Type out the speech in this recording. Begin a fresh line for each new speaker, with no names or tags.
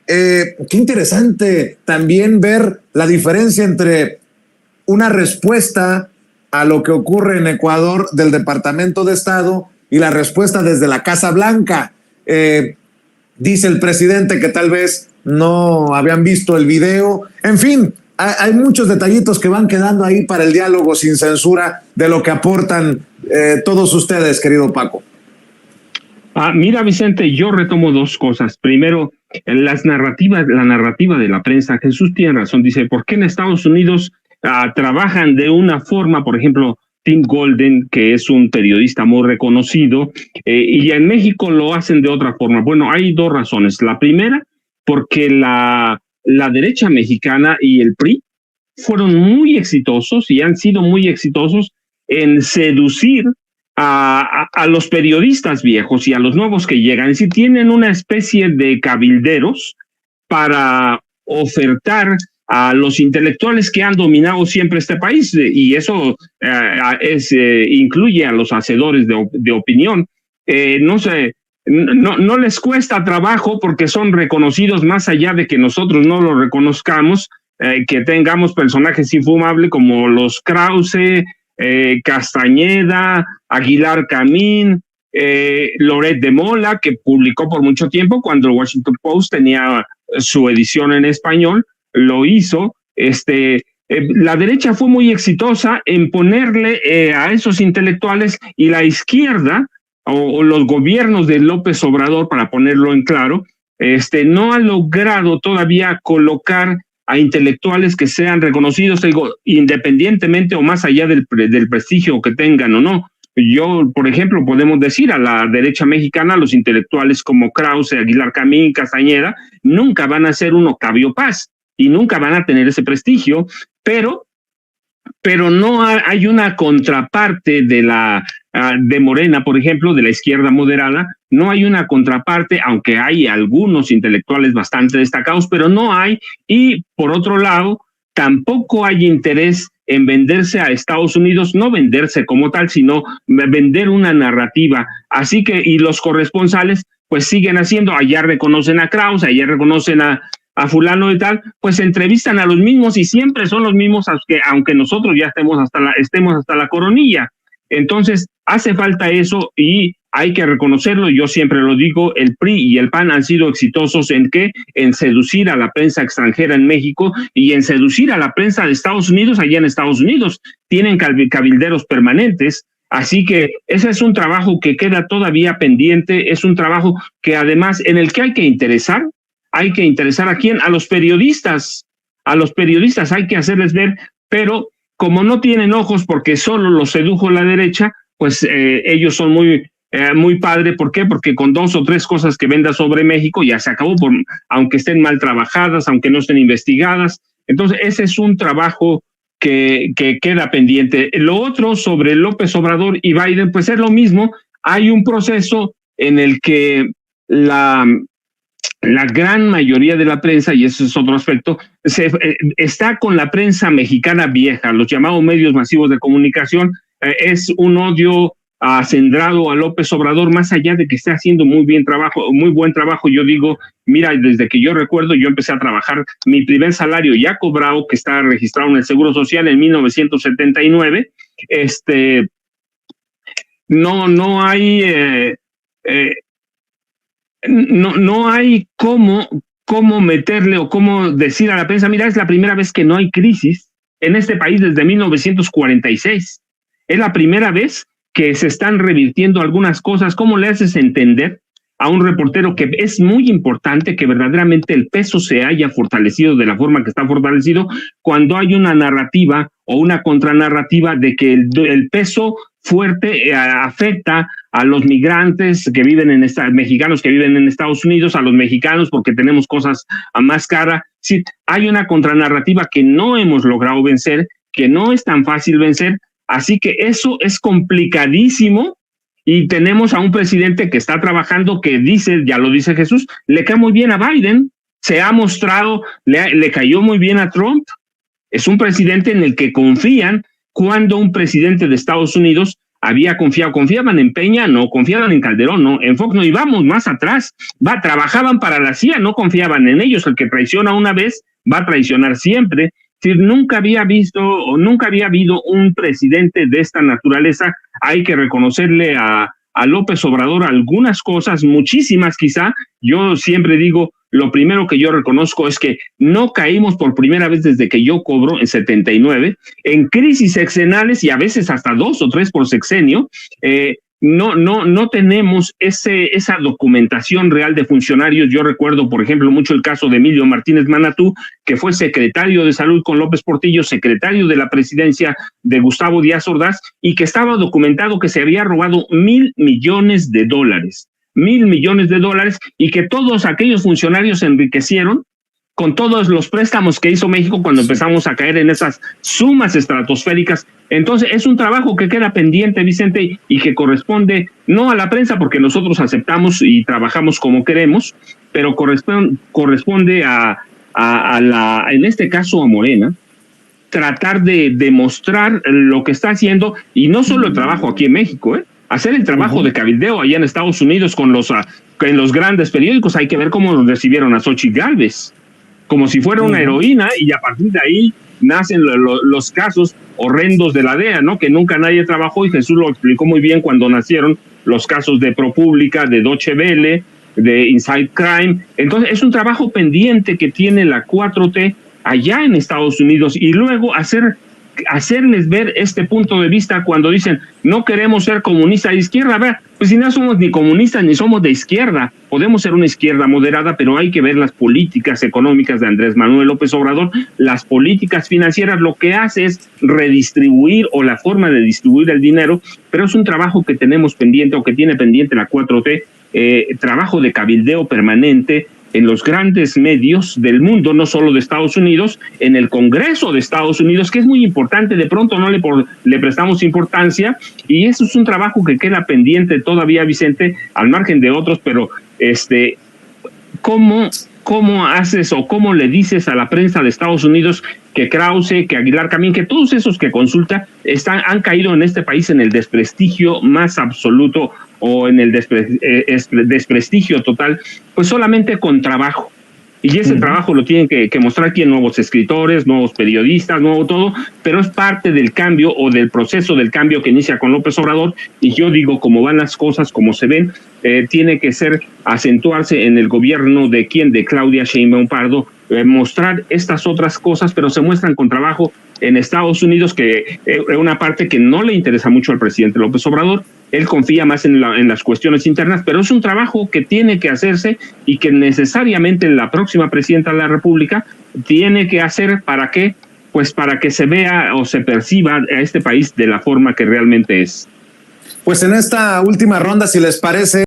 qué interesante también ver la diferencia entre una respuesta a lo que ocurre en Ecuador del Departamento de Estado y la respuesta desde la Casa Blanca. Dice el presidente que tal vez no habían visto el video. En fin, hay muchos detallitos que van quedando ahí para el diálogo sin censura de lo que aportan todos ustedes, querido Paco.
Mira, Vicente, yo retomo dos cosas. Primero, la narrativa de la prensa. Jesús tiene razón, dice, ¿por qué en Estados Unidos trabajan de una forma, por ejemplo, Tim Golden, que es un periodista muy reconocido, y en México lo hacen de otra forma? Bueno, hay dos razones. La primera, porque la derecha mexicana y el PRI fueron muy exitosos y han sido muy exitosos en seducir a los periodistas viejos y a los nuevos que llegan. Es decir, tienen una especie de cabilderos para ofertar a los intelectuales que han dominado siempre este país, y eso incluye a los hacedores de opinión. No les cuesta trabajo porque son reconocidos más allá de que nosotros no los reconozcamos, que tengamos personajes infumables como los Krause, Castañeda, Aguilar Camín, Loret de Mola, que publicó por mucho tiempo cuando el Washington Post tenía su edición en español, lo hizo. La derecha fue muy exitosa en ponerle a esos intelectuales, y la izquierda o los gobiernos de López Obrador, para ponerlo en claro, no ha logrado todavía colocar a intelectuales que sean reconocidos, digo, independientemente o más allá del prestigio que tengan o no. Yo, por ejemplo, podemos decir a la derecha mexicana, los intelectuales como Krause, Aguilar Camín, Castañeda, nunca van a ser un Octavio Paz y nunca van a tener ese prestigio, pero no hay una contraparte de Morena, por ejemplo, de la izquierda moderada. No hay una contraparte, aunque hay algunos intelectuales bastante destacados, pero no hay. Y por otro lado, tampoco hay interés en venderse a Estados Unidos, no venderse como tal, sino vender una narrativa. Así que, y los corresponsales pues siguen haciendo, allá reconocen a Krause, allá reconocen a fulano y tal, pues entrevistan a los mismos y siempre son los mismos, aunque nosotros ya estemos hasta la coronilla. Entonces, hace falta eso y hay que reconocerlo. Yo siempre lo digo, el PRI y el PAN han sido exitosos ¿en qué? En seducir a la prensa extranjera en México y en seducir a la prensa de Estados Unidos allá en Estados Unidos. Tienen cabilderos permanentes. Así que ese es un trabajo que queda todavía pendiente, es un trabajo que además en el que hay que interesar a quién, a los periodistas hay que hacerles ver, pero como no tienen ojos porque solo los sedujo la derecha, pues ellos son muy padre. ¿Por qué? Porque con 2 o 3 cosas que venda sobre México ya se acabó, aunque estén mal trabajadas, aunque no estén investigadas. Entonces ese es un trabajo que queda pendiente. Lo otro sobre López Obrador y Biden, pues es lo mismo. Hay un proceso en el que la gran mayoría de la prensa, y eso es otro aspecto, está con la prensa mexicana vieja, los llamados medios masivos de comunicación. Es un odio acendrado a López Obrador, más allá de que esté haciendo muy buen trabajo. Yo digo, mira, desde que yo recuerdo, yo empecé a trabajar, mi primer salario ya cobrado, que está registrado en el Seguro Social en 1979, no hay cómo meterle o cómo decir a la prensa, mira, es la primera vez que no hay crisis en este país desde 1946. Es la primera vez que se están revirtiendo algunas cosas. ¿Cómo le haces entender a un reportero que es muy importante que verdaderamente el peso se haya fortalecido de la forma que está fortalecido, cuando hay una narrativa o una contranarrativa de que el peso fuerte afecta a los migrantes que viven mexicanos que viven en Estados Unidos, a los mexicanos porque tenemos cosas más caras? Sí, hay una contranarrativa que no hemos logrado vencer, que no es tan fácil vencer, así que eso es complicadísimo. Y tenemos a un presidente que está trabajando, que dice, ya lo dice Jesús, le cae muy bien a Biden, se ha mostrado, le cayó muy bien a Trump. Es un presidente en el que confían cuando un presidente de Estados Unidos confiaban en Peña, no, confiaban en Calderón, no, en Fox no, y vamos más atrás, trabajaban para la CIA, no confiaban en ellos, el que traiciona una vez va a traicionar siempre. Es decir, nunca había habido un presidente de esta naturaleza. Hay que reconocerle a López Obrador algunas cosas, muchísimas quizá. Yo siempre digo, lo primero que yo reconozco es que no caímos por primera vez desde que yo cobro en 79 en crisis sexenales y a veces hasta 2 o 3 por sexenio. No tenemos esa documentación real de funcionarios. Yo recuerdo, por ejemplo, mucho el caso de Emilio Martínez Manatú, que fue secretario de Salud con López Portillo, secretario de la presidencia de Gustavo Díaz Ordaz, y que estaba documentado que se había robado $1,000 millones, $1,000 millones, y que todos aquellos funcionarios se enriquecieron con todos los préstamos que hizo México cuando empezamos a caer en esas sumas estratosféricas. Entonces es un trabajo que queda pendiente, Vicente, y que corresponde no a la prensa, porque nosotros aceptamos y trabajamos como queremos, pero corresponde a en este caso a Morena, tratar de demostrar lo que está haciendo, y no solo el trabajo aquí en México, hacer el trabajo de cabildeo allá en Estados Unidos en los grandes periódicos. Hay que ver cómo recibieron a Xochitl Gálvez, como si fuera una heroína, y a partir de ahí nacen los casos horrendos de la DEA, ¿no? Que nunca nadie trabajó, y Jesús lo explicó muy bien cuando nacieron los casos de ProPublica, de Deutsche Welle, de Inside Crime. Entonces es un trabajo pendiente que tiene la 4T allá en Estados Unidos, y luego hacerles ver este punto de vista cuando dicen no queremos ser comunistas de izquierda. A ver, pues si no somos ni comunistas ni somos de izquierda, podemos ser una izquierda moderada, pero hay que ver las políticas económicas de Andrés Manuel López Obrador, las políticas financieras. Lo que hace es redistribuir, o la forma de distribuir el dinero, pero es un trabajo que tenemos pendiente, o que tiene pendiente la 4T, trabajo de cabildeo permanente en los grandes medios del mundo, no solo de Estados Unidos, en el Congreso de Estados Unidos, que es muy importante. De pronto no le prestamos importancia, y eso es un trabajo que queda pendiente todavía, Vicente, al margen de otros. Pero ¿cómo haces o cómo le dices a la prensa de Estados Unidos que Krause, que Aguilar Camín, que todos esos que consulta han caído en este país en el desprestigio más absoluto, o en el desprestigio total, pues solamente con trabajo? Y ese trabajo lo tienen que mostrar aquí en nuevos escritores, nuevos periodistas, nuevo todo, pero es parte del cambio, o del proceso del cambio que inicia con López Obrador. Y yo digo, como van las cosas, como se ven, tiene que acentuarse en el gobierno de Claudia Sheinbaum Pardo, mostrar estas otras cosas, pero se muestran con trabajo en Estados Unidos, que es una parte que no le interesa mucho al presidente López Obrador. Él confía más en las cuestiones internas, pero es un trabajo que tiene que hacerse, y que necesariamente la próxima presidenta de la República tiene que hacer. ¿Para qué? Pues para que se vea o se perciba a este país de la forma que realmente es.
Pues en esta última ronda, si les parece,